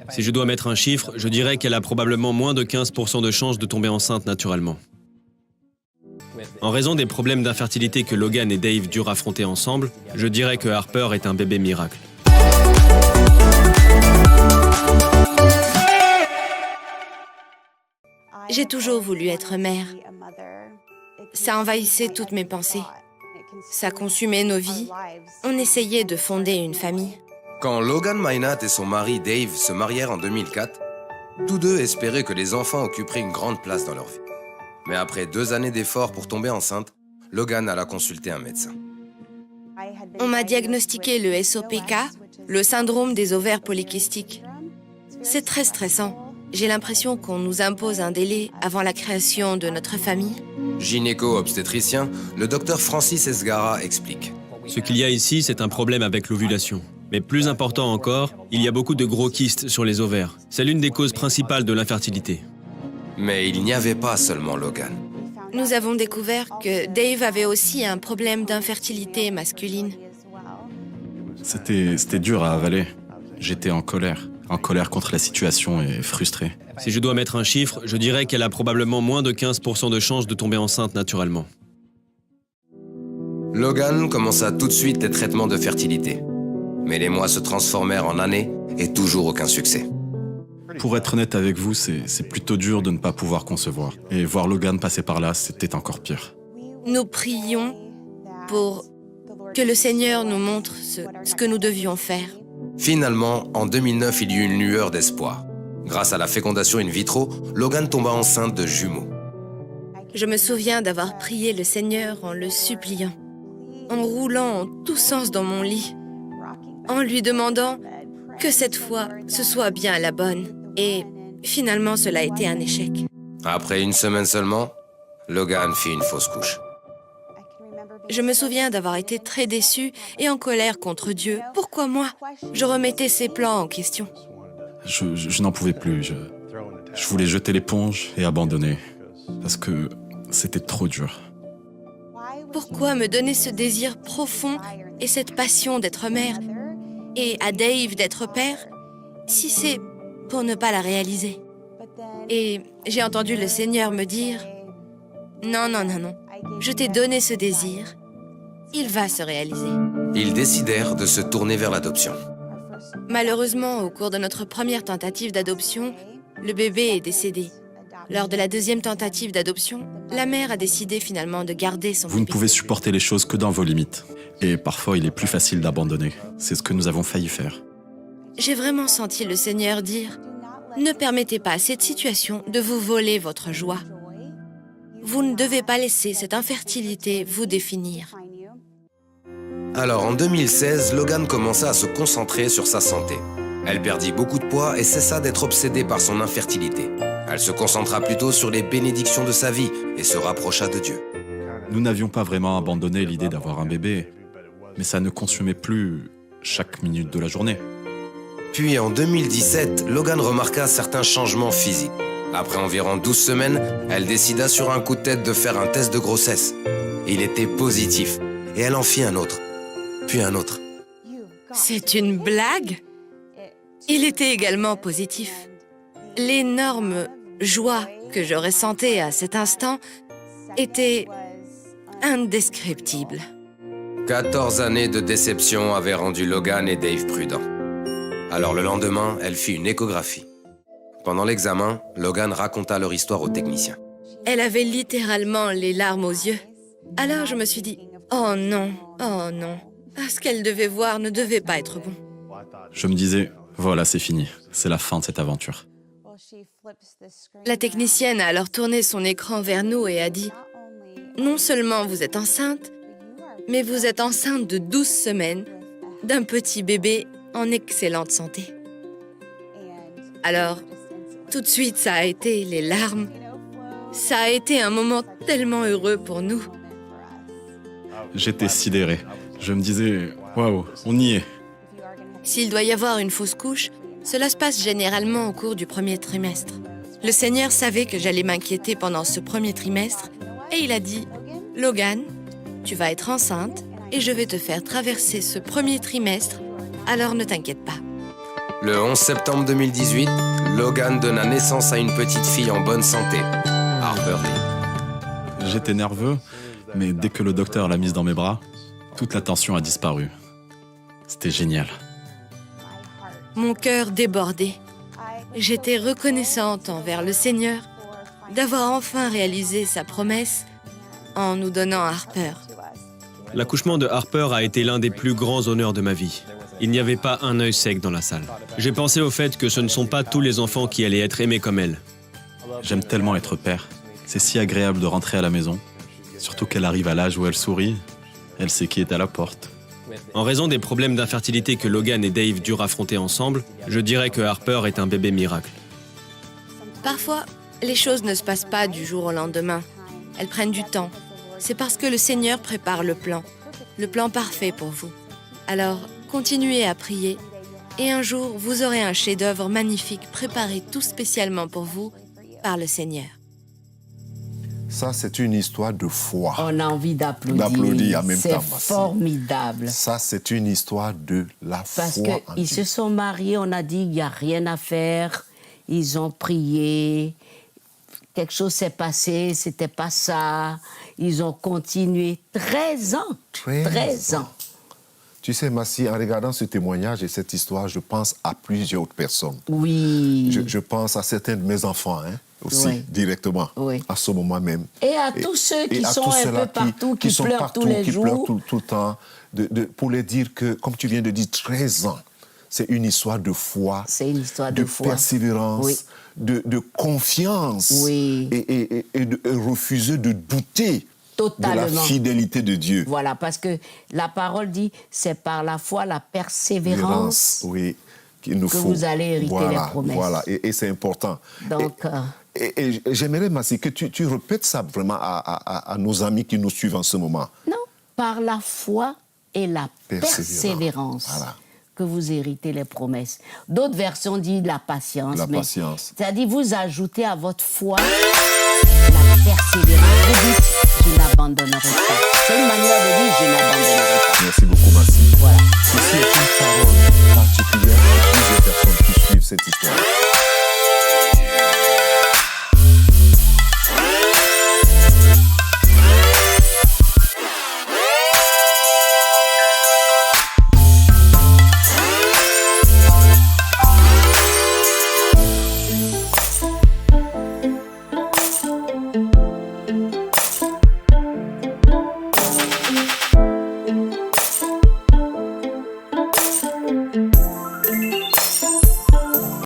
Si je dois mettre un chiffre, je dirais qu'elle a probablement moins de 15% de chances de tomber enceinte naturellement. En raison des problèmes d'infertilité que Logan et Dave durent affronter ensemble, je dirais que Harper est un bébé miracle. J'ai toujours voulu être mère. Ça envahissait toutes mes pensées. Ça consumait nos vies. On essayait de fonder une famille. Quand Logan Minot et son mari Dave se marièrent en 2004, tous deux espéraient que les enfants occuperaient une grande place dans leur vie. Mais après 2 années d'efforts pour tomber enceinte, Logan alla consulter un médecin. On m'a diagnostiqué le SOPK, le syndrome des ovaires polykystiques. C'est très stressant. J'ai l'impression qu'on nous impose un délai avant la création de notre famille. Gynéco-obstétricien, le docteur Francis Esgara explique. Ce qu'il y a ici, c'est un problème avec l'ovulation. Mais plus important encore, il y a beaucoup de gros kystes sur les ovaires. C'est l'une des causes principales de l'infertilité. Mais il n'y avait pas seulement Logan. Nous avons découvert que Dave avait aussi un problème d'infertilité masculine. C'était dur à avaler. J'étais en colère contre la situation et frustré. Si je dois mettre un chiffre, je dirais qu'elle a probablement moins de 15% de chances de tomber enceinte naturellement. Logan commença tout de suite des traitements de fertilité. Mais les mois se transformèrent en années et toujours aucun succès. Pour être honnête avec vous, c'est plutôt dur de ne pas pouvoir concevoir. Et voir Logan passer par là, c'était encore pire. Nous prions pour que le Seigneur nous montre ce que nous devions faire. Finalement, en 2009, il y eut une lueur d'espoir. Grâce à la fécondation in vitro, Logan tomba enceinte de jumeaux. Je me souviens d'avoir prié le Seigneur en le suppliant, en roulant en tous sens dans mon lit, en lui demandant que cette fois, ce soit bien la bonne. Et finalement, cela a été un échec. Après 1 semaine seulement, Logan fit une fausse couche. Je me souviens d'avoir été très déçue et en colère contre Dieu. Pourquoi moi? Je remettais ses plans en question. Je n'en pouvais plus. Je voulais jeter l'éponge et abandonner. Parce que c'était trop dur. Pourquoi me donner ce désir profond et cette passion d'être mère et à Dave d'être père, si c'est pour ne pas la réaliser? Et j'ai entendu le Seigneur me dire « Non, non, non, non. Je t'ai donné ce désir. Il va se réaliser. » Ils décidèrent de se tourner vers l'adoption. Malheureusement, au cours de notre première tentative d'adoption, le bébé est décédé. Lors de la deuxième tentative d'adoption, la mère a décidé finalement de garder son Vous ne bébé. pouvez supporter les choses que dans vos limites. Et parfois, il est plus facile d'abandonner. C'est ce que nous avons failli faire. J'ai vraiment senti le Seigneur dire « Ne permettez pas à cette situation de vous voler votre joie. Vous ne devez pas laisser cette infertilité vous définir. » Alors en 2016, Logan commença à se concentrer sur sa santé. Elle perdit beaucoup de poids et cessa d'être obsédée par son infertilité. Elle se concentra plutôt sur les bénédictions de sa vie et se rapprocha de Dieu. Nous n'avions pas vraiment abandonné l'idée d'avoir un bébé, mais ça ne consumait plus chaque minute de la journée. Puis en 2017, Logan remarqua certains changements physiques. Après environ 12 semaines, elle décida sur un coup de tête de faire un test de grossesse. Il était positif et elle en fit un autre, puis un autre. C'est une blague? Il était également positif. L'énorme joie que je ressentais à cet instant était indescriptible. 14 années de déception avaient rendu Logan et Dave prudents. Alors le lendemain, elle fit une échographie. Pendant l'examen, Logan raconta leur histoire au technicien. Elle avait littéralement les larmes aux yeux. Alors je me suis dit, oh non, ce qu'elle devait voir ne devait pas être bon. Je me disais, voilà, c'est fini. C'est la fin de cette aventure. La technicienne a alors tourné son écran vers nous et a dit « Non seulement vous êtes enceinte, mais vous êtes enceinte de 12 semaines d'un petit bébé en excellente santé. » Alors, tout de suite, ça a été les larmes. Ça a été un moment tellement heureux pour nous. J'étais sidéré. Je me disais, waouh, on y est. S'il doit y avoir une fausse couche, cela se passe généralement au cours du premier trimestre. Le Seigneur savait que j'allais m'inquiéter pendant ce premier trimestre et il a dit « Logan, tu vas être enceinte et je vais te faire traverser ce premier trimestre, alors ne t'inquiète pas. » Le 11 septembre 2018, Logan donna naissance à une petite fille en bonne santé, Harper Lee. J'étais nerveux, mais dès que le docteur l'a mise dans mes bras, toute la tension a disparu. C'était génial. Mon cœur débordait. J'étais reconnaissante envers le Seigneur d'avoir enfin réalisé sa promesse en nous donnant Harper. L'accouchement de Harper a été l'un des plus grands honneurs de ma vie. Il n'y avait pas un œil sec dans la salle. J'ai pensé au fait que ce ne sont pas tous les enfants qui allaient être aimés comme elle. J'aime tellement être père. C'est si agréable de rentrer à la maison. Surtout qu'elle arrive à l'âge où elle sourit. Elle sait qui est à la porte. En raison des problèmes d'infertilité que Logan et Dave durent affronter ensemble, je dirais que Harper est un bébé miracle. Parfois, les choses ne se passent pas du jour au lendemain. Elles prennent du temps. C'est parce que le Seigneur prépare le plan parfait pour vous. Alors, continuez à prier et un jour, vous aurez un chef-d'œuvre magnifique préparé tout spécialement pour vous par le Seigneur. Ça, c'est une histoire de foi. On a envie d'applaudir. D'applaudir en même temps. C'est formidable. Ça, c'est une histoire de la Parce foi. Parce qu'ils se sont mariés, on a dit il n'y a rien à faire. Ils ont prié. Quelque chose s'est passé, c'était pas ça. Ils ont continué 13 ans. 13 ans. Tu sais, Massi, en regardant ce témoignage et cette histoire, je pense à plusieurs autres personnes. Oui. Je pense à certains de mes enfants, aussi, oui. Directement, oui. À ce moment même. Et à tous ceux qui sont un peu partout, qui pleurent partout, tous les jours. Qui pleurent tout le temps, pour les dire que, comme tu viens de dire, 13 ans, c'est une histoire de foi. C'est une histoire de foi. Persévérance, oui. de confiance. Oui. Et de refuser de douter. Totalement. De la fidélité de Dieu. Voilà, parce que la parole dit, c'est par la foi, la persévérance oui, qu'il nous que faut. Vous allez hériter les promesses. Voilà, et c'est important. Donc, et j'aimerais, Massi, que tu répètes ça vraiment à nos amis qui nous suivent en ce moment. Non, par la foi et la persévérance. Voilà. Que vous héritez les promesses. D'autres versions disent la patience. La patience. C'est-à-dire, vous ajoutez à votre foi la persévérance. Vous dites, je n'abandonnerai pas. C'est une manière de dire, je n'abandonnerai pas. Merci beaucoup, Massi. Voilà. Ceci est une parole particulière pour plusieurs personnes qui suivent cette histoire.